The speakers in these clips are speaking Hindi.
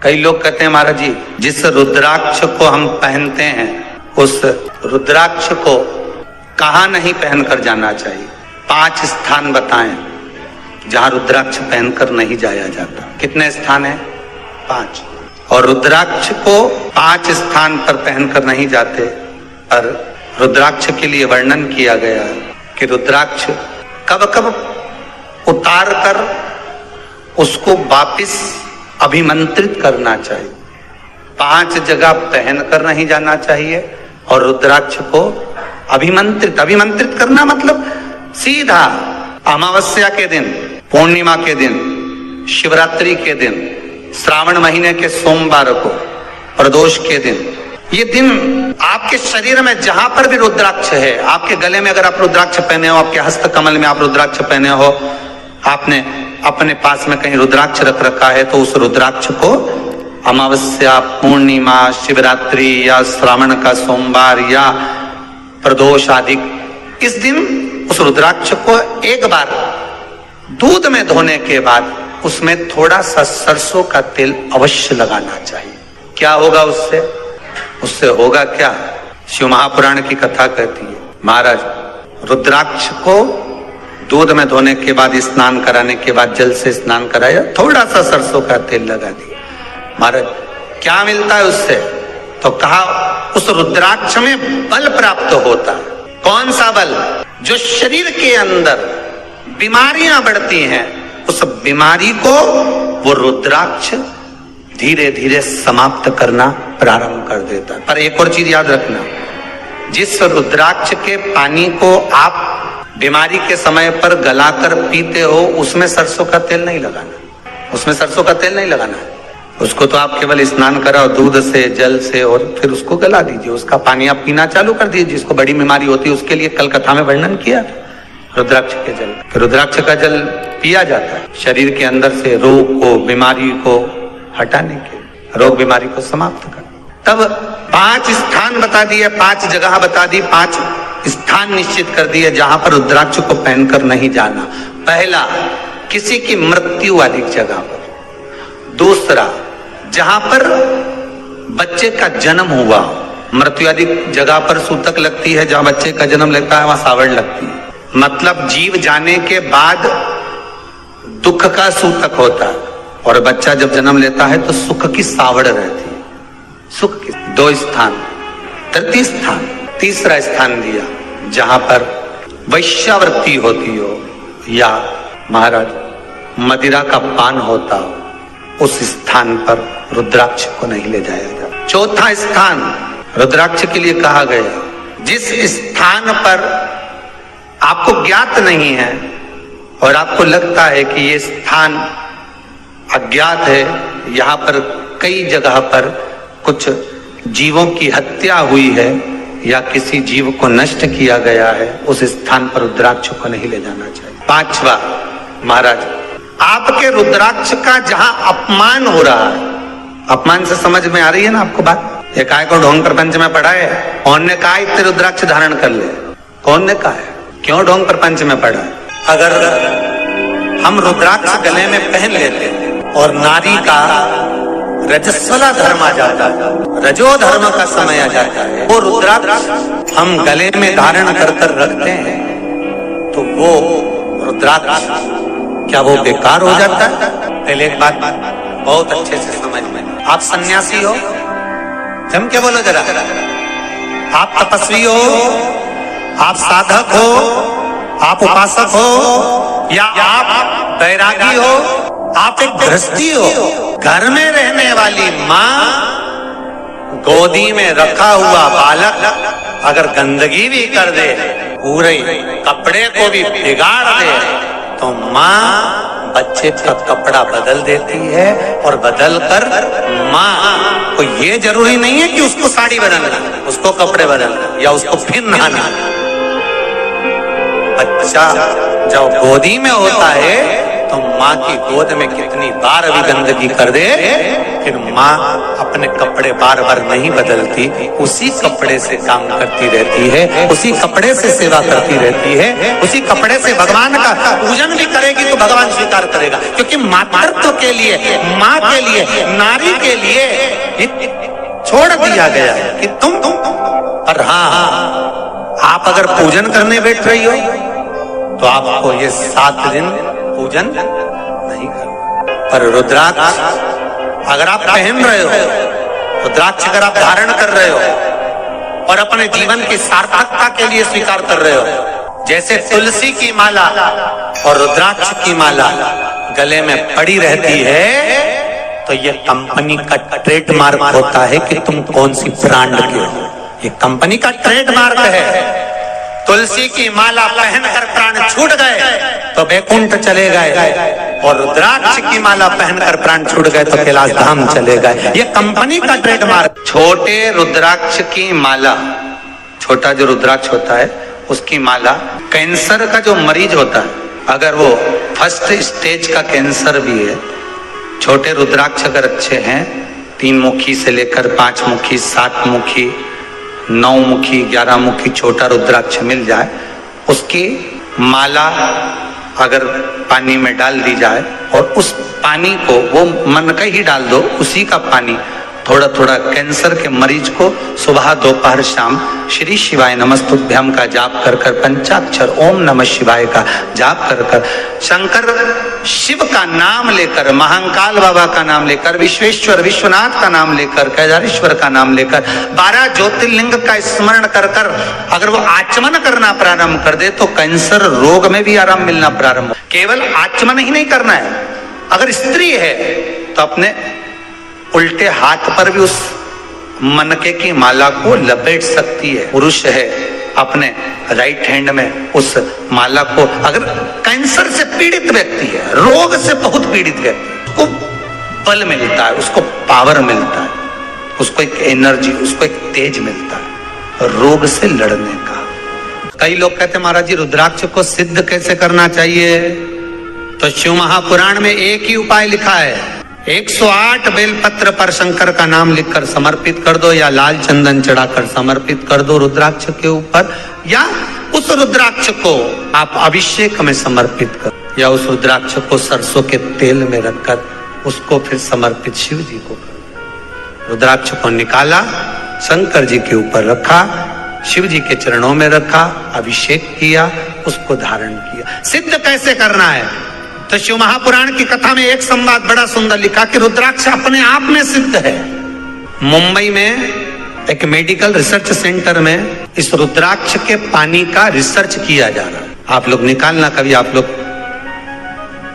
कई लोग कहते हैं महाराज जी, जिस रुद्राक्ष को हम पहनते हैं उस रुद्राक्ष को कहाँ नहीं पहनकर जाना चाहिए। 5 स्थान बताएं जहां रुद्राक्ष पहनकर नहीं जाया जाता। कितने स्थान है? 5। और रुद्राक्ष को 5 स्थान पर पहनकर नहीं जाते, पर रुद्राक्ष के लिए वर्णन किया गया है कि रुद्राक्ष कब कब उतार कर उसको वापिस अभिमंत्रित करना चाहिए। 5 जगह पहनकर नहीं जाना चाहिए और रुद्राक्ष को अभिमंत्रित करना मतलब सीधा अमावस्या के दिन, पूर्णिमा के दिन, शिवरात्रि के दिन, श्रावण महीने के सोमवार को, प्रदोष के दिन, ये दिन आपके शरीर में जहां पर भी रुद्राक्ष है, आपके गले में अगर आप रुद्राक्ष पहने हो, आपके हस्त कमल में आप रुद्राक्ष पहने हो, आपने अपने पास में कहीं रुद्राक्ष रख रखा है, तो उस रुद्राक्ष को अमावस्या, पूर्णिमा, शिवरात्रि या श्रावण का सोमवार या प्रदोष आदि, इस दिन उस रुद्राक्ष को एक बार दूध में धोने के बाद उसमें थोड़ा सा सरसों का तेल अवश्य लगाना चाहिए। क्या होगा उससे? उससे होगा क्या? शिव महापुराण की कथा कहती है, महाराज रुद्राक्ष को दूध में धोने के बाद, स्नान कराने के बाद जल से स्नान कराया, थोड़ा सा सरसों का तेल लगा दिया। महाराज क्या मिलता है उससे? तो कहा उस रुद्राक्ष में बल प्राप्त होता है। कौन सा बल? जो शरीर के अंदर बीमारियां बढ़ती हैं, उस बीमारी को वो रुद्राक्ष धीरे धीरे समाप्त करना प्रारंभ कर देता है। पर एक और चीज याद रखना, जिस रुद्राक्ष के पानी को आप बीमारी के समय पर गलाकर पीते हो, उसमें सरसों का तेल नहीं लगाना, उसमें सरसों का तेल नहीं लगाना है। उसको तो आप केवल स्नान कराओ दूध से, जल से, और फिर उसको गला दीजिए, उसका पानी आप पीना चालू कर दीजिए। जिसको बड़ी बीमारी होती है उसके लिए कल कथा में वर्णन किया रुद्राक्ष के जल। फिर रुद्राक्ष का जल पिया जाता है शरीर के अंदर से रोग को, बीमारी को हटाने के, रोग बीमारी को समाप्त कर। तब 5 स्थान बता दिए, 5 जगह बता दी, 5 स्थान निश्चित कर दिए जहां पर रुद्राक्ष को पहनकर नहीं जाना। पहला, किसी की मृत्यु वाली जगह पर। दूसरा, जहां पर बच्चे का जन्म हुआ, मृत्यु आदि जगह पर सूतक लगती है, जहां बच्चे का जन्म लगता है वहां सावड़ लगती है। मतलब जीव जाने के बाद दुख का सूतक होता है, और बच्चा जब जन्म लेता है तो सुख की सावड़ रहती है। सुख की 2 स्थान। तृतीय स्थान, तीसरा स्थान दिया जहां पर वैश्यावृत्ति होती हो या महाराज मदिरा का पान होता हो, उस स्थान पर रुद्राक्ष को नहीं ले जाया जाता। चौथा स्थान रुद्राक्ष के लिए कहा गया, जिस स्थान पर आपको ज्ञात नहीं है और आपको लगता है कि ये स्थान अज्ञात है, यहाँ पर कई जगह पर कुछ जीवों की हत्या हुई है या किसी जीव को नष्ट किया गया है, उस स्थान पर रुद्राक्ष को नहीं ले जाना चाहिए। 5वां, महाराज आपके रुद्राक्ष का जहां अपमान हो रहा है, अपमान से समझ में आ रही है ना आपको बात? एक आय को ढोंग प्रपंच में पढ़ा है, कौन ने कहा इतने रुद्राक्ष धारण कर ले? कौन ने कहा है? क्यों ढोंग प्रपंच में पढ़ा है? अगर हम रुद्राक्ष गले में पहन लेते और नारी का रजस्वला धर्म आ जाता है, रजो धर्म का समय आ जाता है, वो रुद्राक्ष हम गले में धारण कर कर रखते हैं, तो वो रुद्राक्ष क्या वो बेकार हो जाता है? पहले एक बात बहुत अच्छे से समझ में, आप सन्यासी हो, जम के बोलो जरा, आप तपस्वी हो, आप साधक हो, आप उपासक हो, या आप बैरागी हो, आप एक गृहस्थी हो, घर में रहने वाली माँ गोदी में रखा हुआ बालक अगर गंदगी भी कर दे, पूरे कपड़े को भी बिगाड़ दे, तो माँ बच्चे का कपड़ा बदल देती है, और बदल कर माँ को ये जरूरी नहीं है कि उसको साड़ी बदलना, उसको कपड़े बदलना या उसको फिर नहाना। बच्चा जब गोदी में होता है तो माँ की गोद में कितनी बार भी गंदगी कर दे, फिर माँ अपने कपड़े बार बार नहीं बदलती, उसी कपड़े से काम करती रहती है, उसी कपड़े से सेवा करती रहती है, उसी कपड़े से भगवान का पूजन भी करेगी तो भगवान स्वीकार करेगा। क्योंकि मातृत्व के लिए, माँ के लिए, नारी के लिए छोड़ दिया गया है कि तुम और हाँ, आप अगर पूजन करने बैठ रही हो तो आपको ये 7 दिन पूजन नहीं करना। पर रुद्राक्ष अगर आप पहन रहे हो, रुद्राक्ष अगर आप धारण कर रहे हो और अपने जीवन की सार्थकता के लिए स्वीकार कर रहे हो, जैसे तुलसी की माला और रुद्राक्ष की माला गले में पड़ी रहती है, तो ये कंपनी का ट्रेडमार्क होता है कि तुम कौन सी ब्रांड के हो। ये कंपनी का ट्रेडमार्क है। तुलसी की माला पहनकर प्राण छूट गए तो वैकुंठ चले गए, और रुद्राक्ष की माला पहनकर प्राण छूट गए तो कैलाश धाम चले गए। ये कंपनी का ट्रेडमार्क। छोटे रुद्राक्ष की माला, छोटा जो रुद्राक्ष होता है उसकी माला, कैंसर का जो मरीज होता है, अगर वो फर्स्ट स्टेज का कैंसर भी है, छोटे रुद्राक्ष अगर अच्छे हैं, 3 मुखी से लेकर 5 मुखी, 7 मुखी, 9 मुखी, 11 मुखी छोटा रुद्राक्ष मिल जाए, उसकी माला अगर पानी में डाल दी जाए और उस पानी को वो मन का ही डाल दो, उसी का पानी थोड़ा थोड़ा कैंसर के मरीज को सुबह दोपहर शाम श्री शिवाय नमस्तुभ्यम का जाप कर कर, पंचाक्षर ओम नमः शिवाय का जाप कर कर, शंकर शिव का नाम लेकर, महाकाल बाबा का नाम लेकर, विश्वेश्वर विश्वनाथ का नाम लेकर, केदारेश्वर का नाम लेकर, 12 ज्योतिर्लिंग का स्मरण कर कर अगर वो आचमन करना प्रारंभ कर दे तो कैंसर रोग में भी आराम मिलना प्रारंभ। केवल आचमन ही नहीं करना है, अगर स्त्री है तो अपने उल्टे हाथ पर भी उस मनके की माला को लपेट सकती है। पुरुष है अपने राइट हैंड में उस माला को, अगर कैंसर से पीड़ित व्यक्ति है, रोग से बहुत पीड़ित व्यक्ति, उसको बल मिलता है, उसको पावर मिलता है, उसको एक एनर्जी, उसको एक तेज मिलता है रोग से लड़ने का। कई लोग कहते हैं महाराज जी रुद्राक्ष को सिद्ध कैसे करना चाहिए, तो शिव महापुराण में एक ही उपाय लिखा है, 108 बेलपत्र पर शंकर का नाम लिखकर समर्पित कर दो, या लाल चंदन चढ़ाकर समर्पित कर दो रुद्राक्ष के ऊपर, या उस रुद्राक्ष को आप अभिषेक में समर्पित कर, या उस रुद्राक्ष को सरसों के तेल में रखकर उसको फिर समर्पित शिव जी को कर। रुद्राक्ष को निकाला, शंकर जी के ऊपर रखा, शिव जी के चरणों में रखा, अभिषेक किया, उसको धारण किया। सिद्ध कैसे करना है, तो शिव महापुराण की कथा में एक संवाद बड़ा सुंदर लिखा कि रुद्राक्ष अपने आप में सिद्ध है। मुंबई में एक मेडिकल रिसर्च सेंटर में इस रुद्राक्ष के पानी का रिसर्च किया जा रहा है। आप लोग निकालना कभी, आप लोग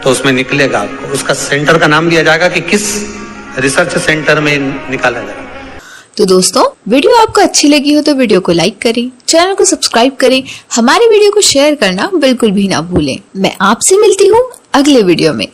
तो उसमें निकलेगा आपको, उसका सेंटर का नाम दिया जाएगा कि किस रिसर्च सेंटर में निकाला जाएगा। तो दोस्तों, वीडियो आपको अच्छी लगी हो तो वीडियो को लाइक करें, चैनल को सब्सक्राइब करें, हमारी वीडियो को शेयर करना बिल्कुल भी ना भूलें। मैं आपसे मिलती हूँ अगले वीडियो में।